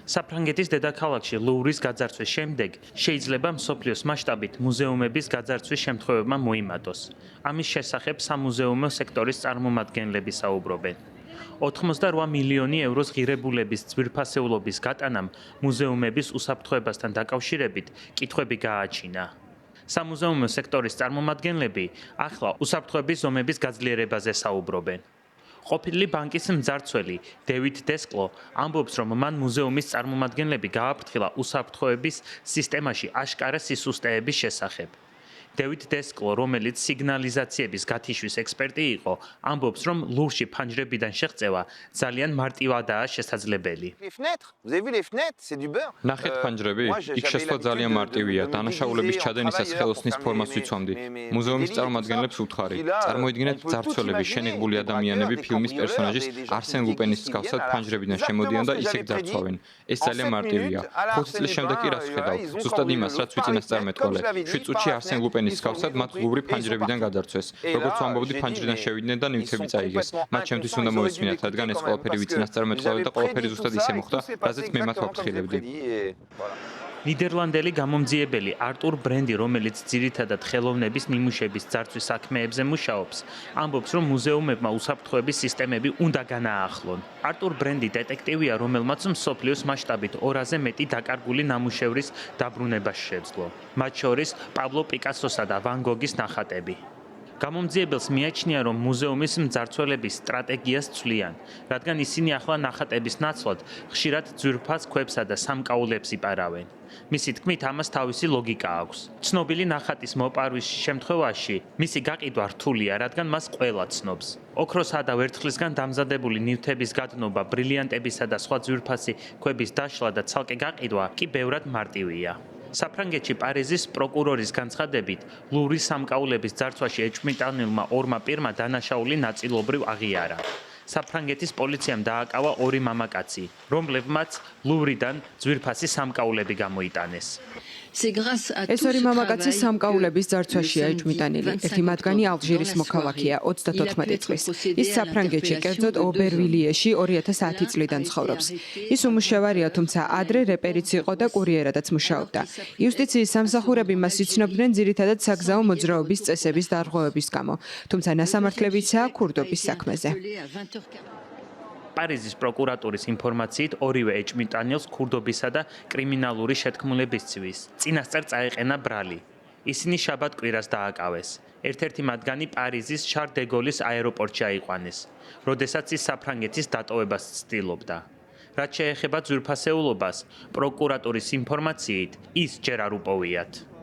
საფრანგეთის დედაქალაქში ლუვრის გაძარცვის შემდეგ შეიძლება მსოფლიოს მასშტაბით მუზეუმების გაძარცვის შემთხვევებმა მოიმატოს. ამის შესახებ სამუზეუმო სექტორის წარმომადგენლები საუბრობენ. 88 მილიონი ევროს ღირებულების ძვირფასეულობის გატანამ მუზეუმების უსაფრთხოებასთან დაკავშირებით კითხვები გააჩინა. სამუზეუმო სექტორის წარმომადგენლები ახლა უსაფრთხოების ზომების გაძლიერებაზე საუბრობენ. ყოფილი ბანკის მძარცველი დევიდ დესკლო ამბობს, რომ მან მუზეუმის წარმომადგენლები გააფრთხილა უსაფრთხოების სისტემაში აშკარა სისუსტეების შესახებ. დევიდ დესკლო, რომელიც სიგნალიზაციების გათიშვის ექსპერტი იყო, ამბობს, რომ ლუვრში ფანჯრებიდან შეღწევა ძალიან მარტივადაა შესაძლებელი. ნახეთ ფანჯრები? იქ შესვლა ძალიან მარტივია. დანაშაულების ჩადენისას ხელოსნის ფორმას ვიცვამდი. მუზეუმის წარმომადგენლებს ვუთხარი. წარმოიდგინეთ ძარცველები, შენიღბული ადამიანები ფილმის პერსონაჟის არსენ ლუპენის მსგავსად ფანჯრებიდან შემოდიან და ისე ძარცვავენ. ეს ძალიან მარტივია. 5 წლის შემდეგ კი რას ვხედავ? ზუსტად იმას, რაც ვიწინასწარმეტყველე. 7 წუთში არსენ ლუპენის მსგავსად მათ ლუვრი ფანჯრებიდან გადარცვეს. როგორც ვამბობდი, ფანჯრიდან შევიდნენ და ნივთები წაიგეს. მათ ჩემთვის უნდა მოისმინათ, რადგან ეს ყველაფერი ვიწინასწარმეტყველე და ყველაფერი ზუსტად ისე მოხდა, რაზეც მე მათ ვაფრთხილებდი. ნიდერლანდელი გამომძიებელი არტურ ბრენდი, რომელიც ძირითადად ხელოვნების ნიმუშების ძარცვის საქმეებზე მუშაობს, ამბობს, რომ მუზეუმებმა უსაფრთხოების სისტემები უნდა განაახლონ. არტურ ბრენდი დეტექტივია, რომელმაც მსოფლიოს მასშტაბით 200-ზე მეტი დაკარგული ნამუშევრის დაბრუნება შეძლო. მათ შორის პაბლო პიკასოსა და ვან გოგის ნახატები. გამომძიებელს მიაჩნია, რომ მუზეუმის მძარცველების სტრატეგიას ცვლიან, რადგან ისინი ახლა ნახატების ნაცვლად ხშირად ძვირფას ქვებსა და სამკაულებს იპარავენ. მისი თქმით, ამას თავისი ლოგიკა აქვს. ცნობილი ნახატის მოპარვის შემთხვევაში მისი გაყიდვა რთულია, რადგან მას ყველა ცნობს. ოქროსა და ვერცხლისგან დამზადებული ნივთების გადნობა, ბრილიანტებისა და სხვა ძვირფასი ქვების დაშლა და ცალკე გაყიდვა კი ბევრად მარტივია. საფრანგეთში პარიზის პროკურორის განცხადებით, ლუვრის სამკაულების ძარცვაში ეჭვმიტანილმა ორმა პირმა დანაშაული ნაწილობრივ აღიარა. საფრანგეთის პოლიციამ დააკავა 2 მამაკაცი, რომლებმაც ლუვრიდან ძვირფასი სამკაულები გამოიტანეს. ეს 2 მამაკაცი სამკაულების ძარცვაშია ეჭვმიტანილი. ერთი მათგანი ალჟირის მოქალაქეა, 34 წლის. ის საფრანგეთში, კერძოდ ობერვილიეში 2010 წლიდან ცხოვრობს. ის უმუშევარია, თუმცა ადრე რეპერიც იყო და კურიერადაც მუშაობდა. იუსტიციის სამსახურები მას იცნობდნენ ძირითადად საგზაო მოძრაობის წესების დარღვევების გამო, თუმცა ნასამართლებიცაა ქურდობის საქმეზე. პარიზის პროკურატურის ინფორმაციით, ორივე ეჭვმიტანილს ქურდობისა და კრიმინალური შეთქმულებისათვის წინასწარ წაეყენა ბრალი. ისინი შაბათ-კვირას დააკავეს. ერთ-ერთი მათგანი პარიზის შარ დე გოლის აეროპორტში აიყვანეს, როდესაც ის საფრანგეთის დატოვებას ცდილობდა. რაც შეეხება ძვირფასეულობას, პროკურატურის ინფორმაციით, ის ჯერ არ უპოვიათ.